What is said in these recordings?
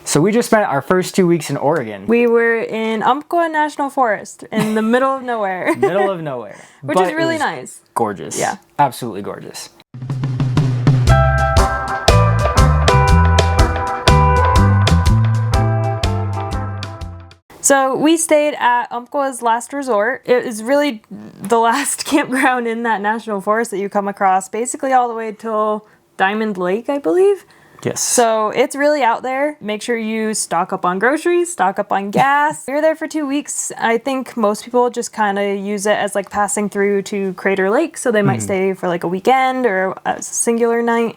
So we just spent our first 2 weeks in Oregon. We were in Umpqua National Forest in the middle of nowhere. Middle of nowhere. Which is really nice. Gorgeous. Yeah. Absolutely gorgeous. So we stayed at Umpqua's last resort. It is really the last campground in that national forest that you come across, basically all the way till Diamond Lake, I believe. Yes. So it's really out there. Make sure you stock up on groceries, stock up on gas. You're there for 2 weeks. I think most people just kind of use it as like passing through to Crater Lake. So they might stay for like a weekend or a singular night.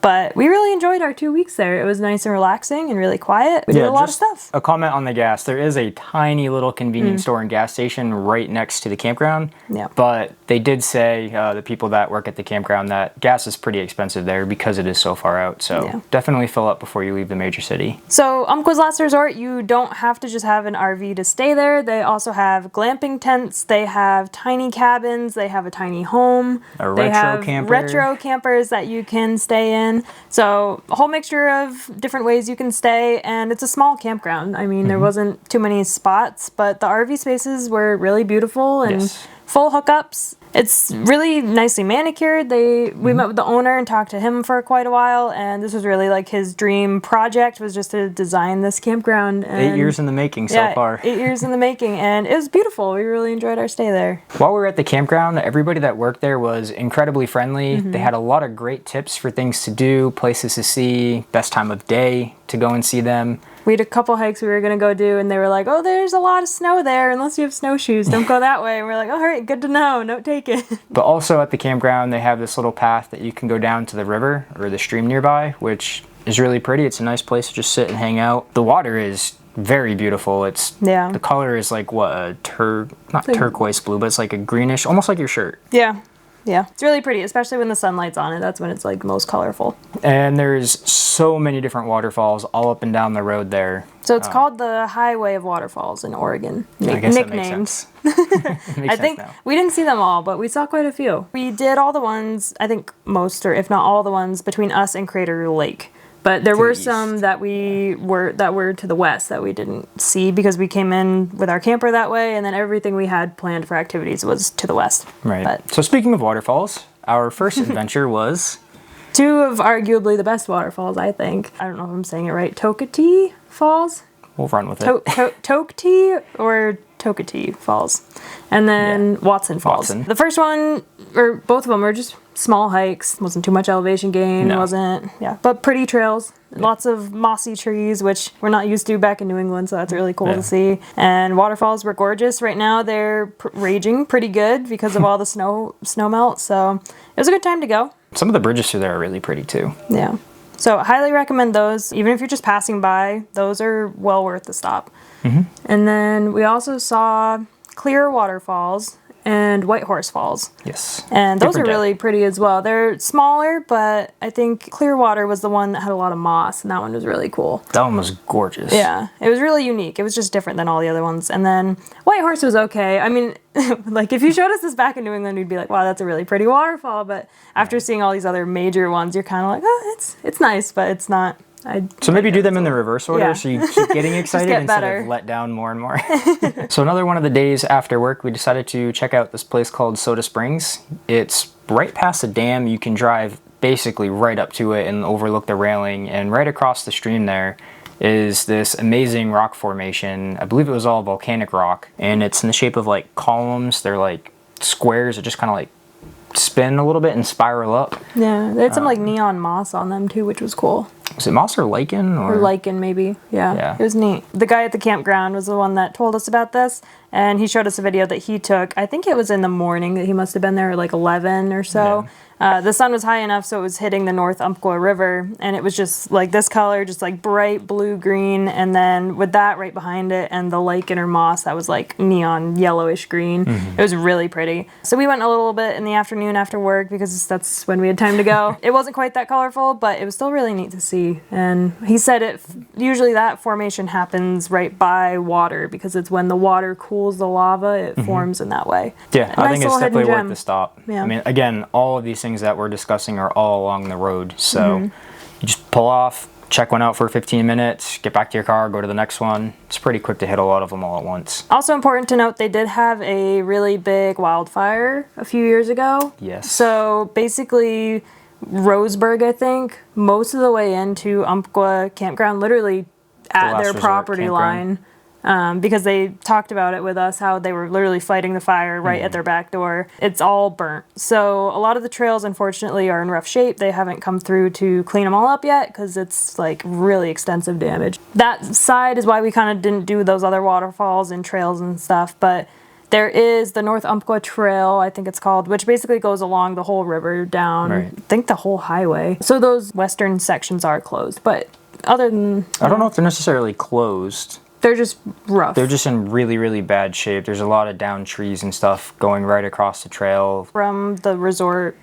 But we really enjoyed our 2 weeks there. It was nice and relaxing and really quiet. We did a lot of stuff. A comment on the gas. There is a tiny little convenience store and gas station right next to the campground. Yeah. But they did say, the people that work at the campground, that gas is pretty expensive there because it is so far out. So definitely fill up before you leave the major city. So Umpqua's last resort, you don't have to just have an RV to stay there. They also have glamping tents. They have tiny cabins. They have a tiny home. They have retro campers that you can stay in. So a whole mixture of different ways you can stay, and it's a small campground. I mean, there wasn't too many spots, but the RV spaces were really beautiful and full hookups. It's really nicely manicured. We met with the owner and talked to him for quite a while, and this was really like his dream project, was just to design this campground. And 8 years in the making so far. 8 years in the making, and it was beautiful. We really enjoyed our stay there. While we were at the campground, everybody that worked there was incredibly friendly. They had a lot of great tips for things to do, places to see, best time of day to go and see them. We had a couple hikes we were going to go do, and they were like, oh, there's a lot of snow there. Unless you have snowshoes, don't go that way. And we're like, all right, good to know. Note taken. But also at the campground, they have this little path that you can go down to the river or the stream nearby, which is really pretty. It's a nice place to just sit and hang out. The water is very beautiful. The color is like what, not turquoise blue, but it's like a greenish, almost like your shirt. Yeah. Yeah, it's really pretty, especially when the sunlight's on it. That's when it's like most colorful. And there's so many different waterfalls all up and down the road there. So it's called the Highway of Waterfalls in Oregon. I guess nicknames. That makes sense. I think we didn't see them all, but we saw quite a few. We did all the ones, I think most, or if not all the ones between us and Crater Lake. But there were some that were to the west that we didn't see because we came in with our camper that way, and then everything we had planned for activities was to the west. Right. So speaking of waterfalls, our first adventure was two of arguably the best waterfalls, I think. I don't know if I'm saying it right. Toketee Falls? We'll run with it. Toketee or Toketee Falls. And then Watson Falls. The first one, or both of them, were just small hikes. Wasn't too much elevation gain. But pretty trails. Lots of mossy trees, which we're not used to back in New England, so that's really cool to see. And waterfalls were gorgeous. Right now they're raging pretty good because of all the snow melt, so it was a good time to go. Some of the bridges through there are really pretty too. Yeah. So highly recommend those. Even if you're just passing by, those are well worth the stop. And then we also saw Clear Waterfalls and White Horse Falls. Yes. And those are really pretty as well. They're smaller, but I think Clearwater was the one that had a lot of moss, and that one was really cool. That one was gorgeous. Yeah. It was really unique. It was just different than all the other ones. And then White Horse was okay. I mean, like if you showed us this back in New England, we'd be like, wow, that's a really pretty waterfall. But after seeing all these other major ones, you're kind of like, oh, it's nice, but it's not. So maybe do them in the reverse order so you keep getting excited instead of let down more and more. So another one of the days after work, we decided to check out this place called Soda Springs. It's right past the dam. You can drive basically right up to it and overlook the railing. And right across the stream there is this amazing rock formation. I believe it was all volcanic rock. And it's in the shape of like columns. They're like squares that just kind of like spin a little bit and spiral up. Yeah, they had some like neon moss on them too, which was cool. Was it moss or lichen? Or lichen, maybe. Yeah, it was neat. The guy at the campground was the one that told us about this, and he showed us a video that he took. I think it was in the morning that he must have been there, like 11 or so. The sun was high enough so it was hitting the North Umpqua River, and it was just like this color, just like bright blue-green, and then with that right behind it and the lichen or moss that was like neon yellowish green. It was really pretty. So we went a little bit in the afternoon after work because that's when we had time to go. It wasn't quite that colorful, but it was still really neat to see. And he said usually that formation happens right by water because it's when the water cools the lava, it forms in that way. Yeah, I think it's definitely worth the stop. I mean, again, all of these things that we're discussing are all along the road. So you just pull off, check one out for 15 minutes, get back to your car, go to the next one. It's pretty quick to hit a lot of them all at once. Also important to note, they did have a really big wildfire a few years ago. Yes. So basically, Roseburg, I think, most of the way into Umpqua Campground, literally at their property line. Because they talked about it with us, how they were literally fighting the fire right at their back door. It's all burnt. So a lot of the trails, unfortunately, are in rough shape. They haven't come through to clean them all up yet because it's like really extensive damage. That side is why we kind of didn't do those other waterfalls and trails and stuff. But there is the North Umpqua Trail, I think it's called, which basically goes along the whole river down, I think the whole highway. So those western sections are closed. But other than... I don't know if they're necessarily closed. They're just rough. They're just in really, really bad shape. There's a lot of down trees and stuff going right across the trail. From the resort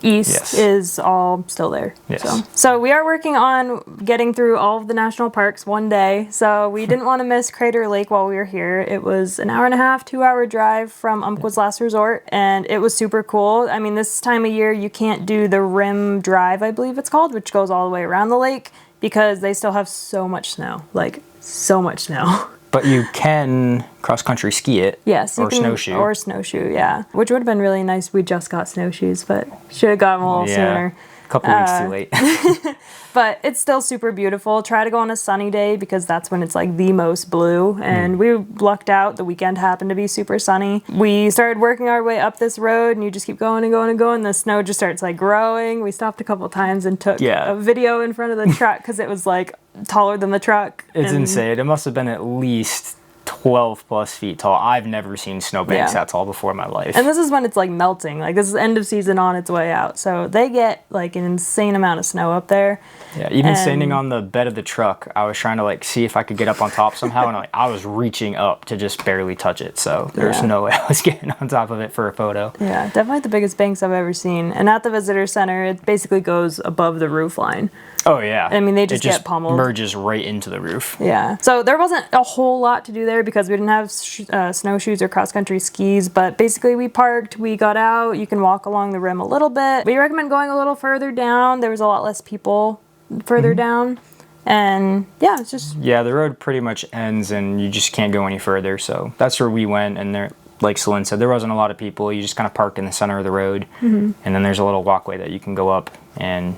east is all still there. Yes. So we are working on getting through all of the national parks one day. So we didn't want to miss Crater Lake while we were here. It was an 1.5-hour, 2-hour drive from Umpqua's last resort, and it was super cool. I mean, this time of year you can't do the Rim Drive, I believe it's called, which goes all the way around the lake because they still have so much snow. Like, so much snow. But you can cross-country ski it. Yes. Or snowshoe. Or snowshoe, yeah. Which would have been really nice. We just got snowshoes, but should have got them a little sooner. A couple weeks too late. But it's still super beautiful. Try to go on a sunny day because that's when it's like the most blue. And we lucked out. The weekend happened to be super sunny. We started working our way up this road and you just keep going and going and going. The snow just starts like growing. We stopped a couple times and took a video in front of the truck because it was like taller than the truck. It's insane. It must have been at least 12 plus feet tall. I've never seen snowbanks that tall before in my life. And this is when it's like melting. Like this is end of season on its way out. So they get like an insane amount of snow up there. Yeah, even standing on the bed of the truck, I was trying to like see if I could get up on top somehow, and I was reaching up to just barely touch it. So there's no way I was getting on top of it for a photo. Yeah, definitely the biggest banks I've ever seen. And at the visitor center, it basically goes above the roof line. Oh yeah. I mean, they just get pummeled. Merges right into the roof. Yeah. So there wasn't a whole lot to do there because we didn't have snowshoes or cross-country skis. But basically, we parked, we got out. You can walk along the rim a little bit. We recommend going a little further down. There was a lot less people further down. And yeah, it's just... Yeah, the road pretty much ends and you just can't go any further. So that's where we went. And there, like CeLynn said, there wasn't a lot of people. You just kind of parked in the center of the road. And then there's a little walkway that you can go up and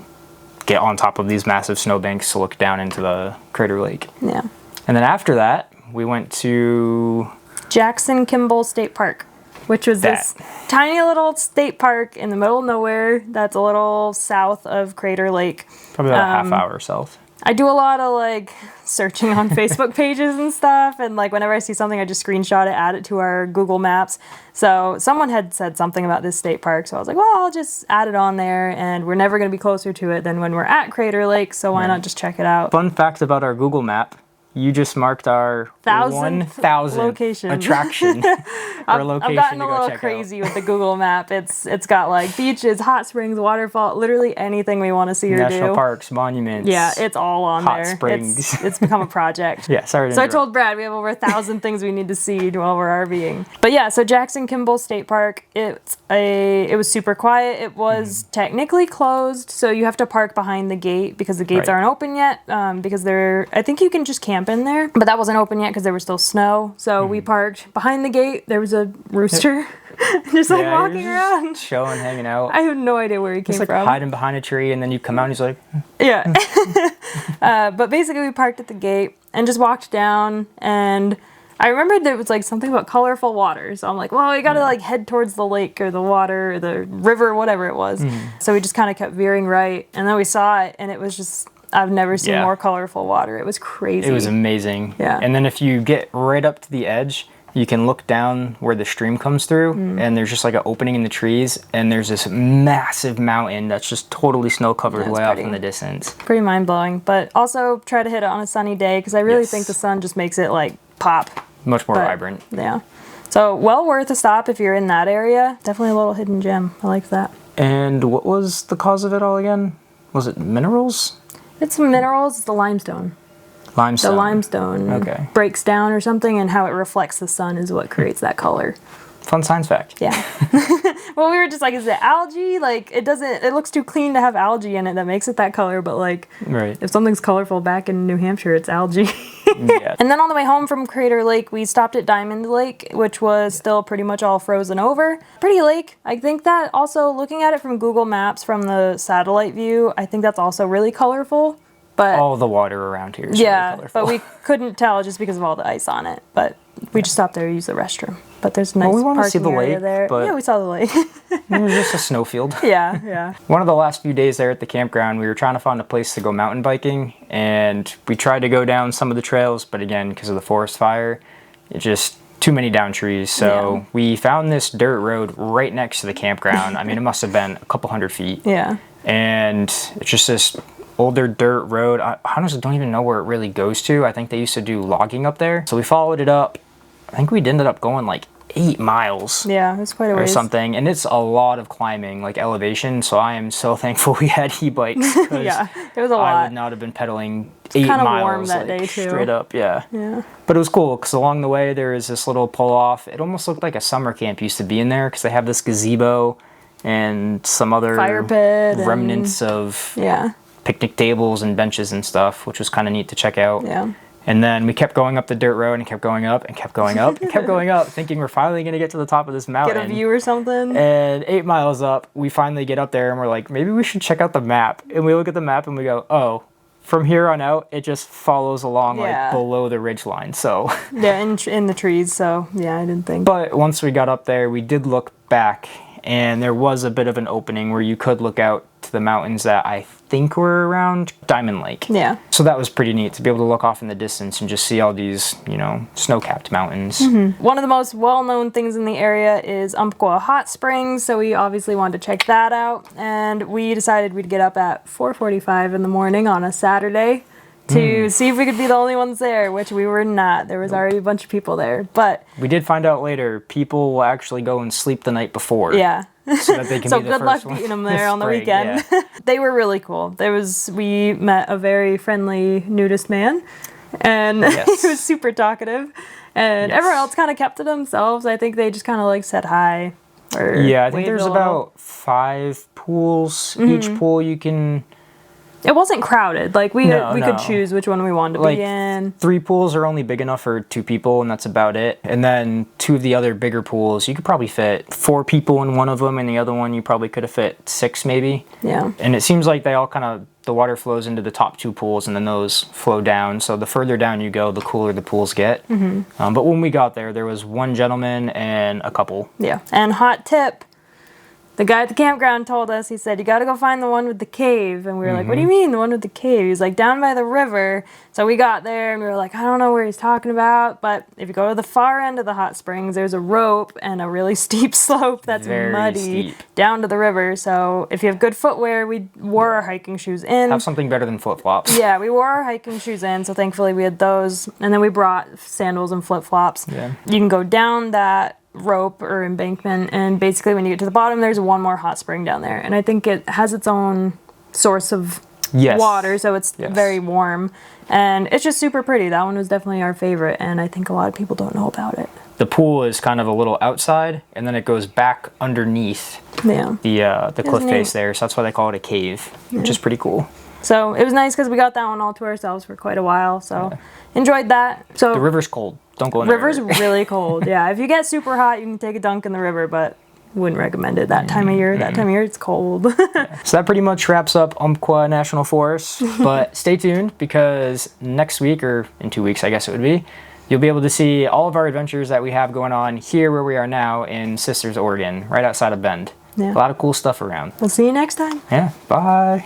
get on top of these massive snowbanks to look down into the Crater Lake. Yeah. And then after that, we went to... Jackson-Kimball State Park, which was this tiny little state park in the middle of nowhere that's a little south of Crater Lake. Probably about a half hour south. I do a lot of like searching on Facebook pages and stuff, and like whenever I see something I just screenshot it, add it to our Google Maps. So someone had said something about this state park, so I was like, well, I'll just add it on there, and we're never going to be closer to it than when we're at Crater Lake, so why not just check it out. Fun fact about our Google map, you just marked our 1,000th location attraction. I've gotten a little crazy with the Google map. It's got like beaches, hot springs, waterfall, literally anything we want to see or do. National parks, monuments. Yeah, it's all on there. Hot springs. It's become a project. Yeah, sorry to So I interrupt. told Brad we have over 1,000 things we need to see while we're RVing. But yeah, so Jackson-Kimball State Park, it was super quiet. It was technically closed, so you have to park behind the gate because the gates aren't open yet. Because I think you can just camp in there, but that wasn't open yet because there was still snow. So we parked behind the gate. There was a rooster just like walking around, chilling, hanging out. I have no idea where he came from. Hiding behind a tree, and then you come out and he's like, yeah. But basically we parked at the gate and just walked down, and I remembered there was like something about colorful water. So I'm like, well, we gotta like head towards the lake or the water or the river, whatever it was. So we just kind of kept veering right, and then we saw it, and it was just, I've never seen more colorful water. It was crazy. It was amazing. Yeah. And then if you get right up to the edge, you can look down where the stream comes through, and there's just like an opening in the trees, and there's this massive mountain that's just totally snow covered way off in the distance. Pretty mind blowing, but also try to hit it on a sunny day because I really think the sun just makes it like pop. Much more vibrant. Yeah. So well worth a stop if you're in that area. Definitely a little hidden gem. I like that. And what was the cause of it all again? Was it minerals? It's minerals. It's the limestone. Limestone. The limestone breaks down or something, and how it reflects the sun is what creates that color. Fun science fact. Yeah. Well, we were just like, is it algae? Like, it looks too clean to have algae in it that makes it that color, but like, if something's colorful back in New Hampshire, it's algae. Yeah. And then on the way home from Crater Lake, we stopped at Diamond Lake, which was still pretty much all frozen over. Pretty lake. I think that also, looking at it from Google Maps from the satellite view, I think that's also really colorful. But all the water around here is really colorful. But we couldn't tell just because of all the ice on it. But we just stopped there to use the restroom. But there's a nice parking area there. Yeah, we saw the lake. It was just a snowfield. Yeah. One of the last few days there at the campground, we were trying to find a place to go mountain biking, and we tried to go down some of the trails, but again, because of the forest fire, it just too many down trees. So we found this dirt road right next to the campground. I mean, it must have been a couple 100 feet. Yeah. And it's just this older dirt road. I honestly don't even know where it really goes to. I think they used to do logging up there. So we followed it up. I think we ended up going like 8 miles. Yeah, it was quite a ways. Or something. And it's a lot of climbing, like elevation. So I am so thankful we had e-bikes. Yeah, it was a lot. I would not have been pedaling 8 miles. Kind of warm that day too. Straight up, yeah. But it was cool because along the way there is this little pull off. It almost looked like a summer camp used to be in there because they have this gazebo and some other fire pit remnants of picnic tables and benches and stuff, which was kind of neat to check out. Yeah. And then we kept going up the dirt road and kept going up and kept going up and kept going up, thinking we're finally going to get to the top of this mountain. Get a view or something. And 8 miles up, we finally get up there and we're like, maybe we should check out the map. And we look at the map and we go, oh, from here on out, it just follows along like below the ridge line. So yeah, in the trees. So yeah, I didn't think. But once we got up there, we did look back, and there was a bit of an opening where you could look out to the mountains that I think were around Diamond Lake. Yeah. So that was pretty neat to be able to look off in the distance and just see all these, you know, snow-capped mountains. Mm-hmm. One of the most well-known things in the area is Umpqua Hot Springs, so we obviously wanted to check that out. And we decided we'd get up at 4:45 in the morning on a Saturday to see if we could be the only ones there, which we were not. There was already a bunch of people there, but we did find out later people will actually go and sleep the night before. Yeah. So that they can so be the good first luck beating them there on the spring, weekend. Yeah. They were really cool. We met a very friendly nudist man, and he was super talkative, and everyone else kind of kept to themselves. I think they just kind of like said hi. Yeah, I think there's about 5 pools. Each pool you can... It wasn't crowded. Like we could choose which one we wanted to be in. 3 pools are only big enough for 2 people, and that's about it. And then 2 of the other bigger pools, you could probably fit 4 people in one of them, and the other one you probably could have fit 6 maybe. Yeah. And it seems like they all kind of, the water flows into the top 2 pools, and then those flow down. So the further down you go, the cooler the pools get. Mm-hmm. But when we got there was 1 gentleman and a couple. Yeah. And hot tip. The guy at the campground told us, he said, you got to go find the one with the cave. And we were like, what do you mean, the one with the cave? He's like, down by the river. So we got there and we were like, I don't know where he's talking about. But if you go to the far end of the hot springs, there's a rope and a really steep slope that's very muddy steep down to the river. So if you have good footwear, we wore our hiking shoes in. Have something better than flip-flops. Yeah, we wore our hiking shoes in. So thankfully we had those. And then we brought sandals and flip-flops. Yeah. You can go down that rope or embankment, and basically when you get to the bottom there's one more hot spring down there, and I think it has its own source of water, so it's very warm, and it's just super pretty. That one was definitely our favorite, and I think a lot of people don't know about it. The pool is kind of a little outside, and then it goes back underneath the cliff face there, so that's why they call it a cave, which is pretty cool. So it was nice because we got that one all to ourselves for quite a while, so enjoyed that. So the river's cold. Don't go in the river. River's really cold. Yeah, if you get super hot, you can take a dunk in the river, but wouldn't recommend it that time of year. That time of year, it's cold. So that pretty much wraps up Umpqua National Forest. But stay tuned because next week, or in 2 weeks, I guess it would be, you'll be able to see all of our adventures that we have going on here where we are now in Sisters, Oregon, right outside of Bend. Yeah. A lot of cool stuff around. We'll see you next time. Yeah, bye.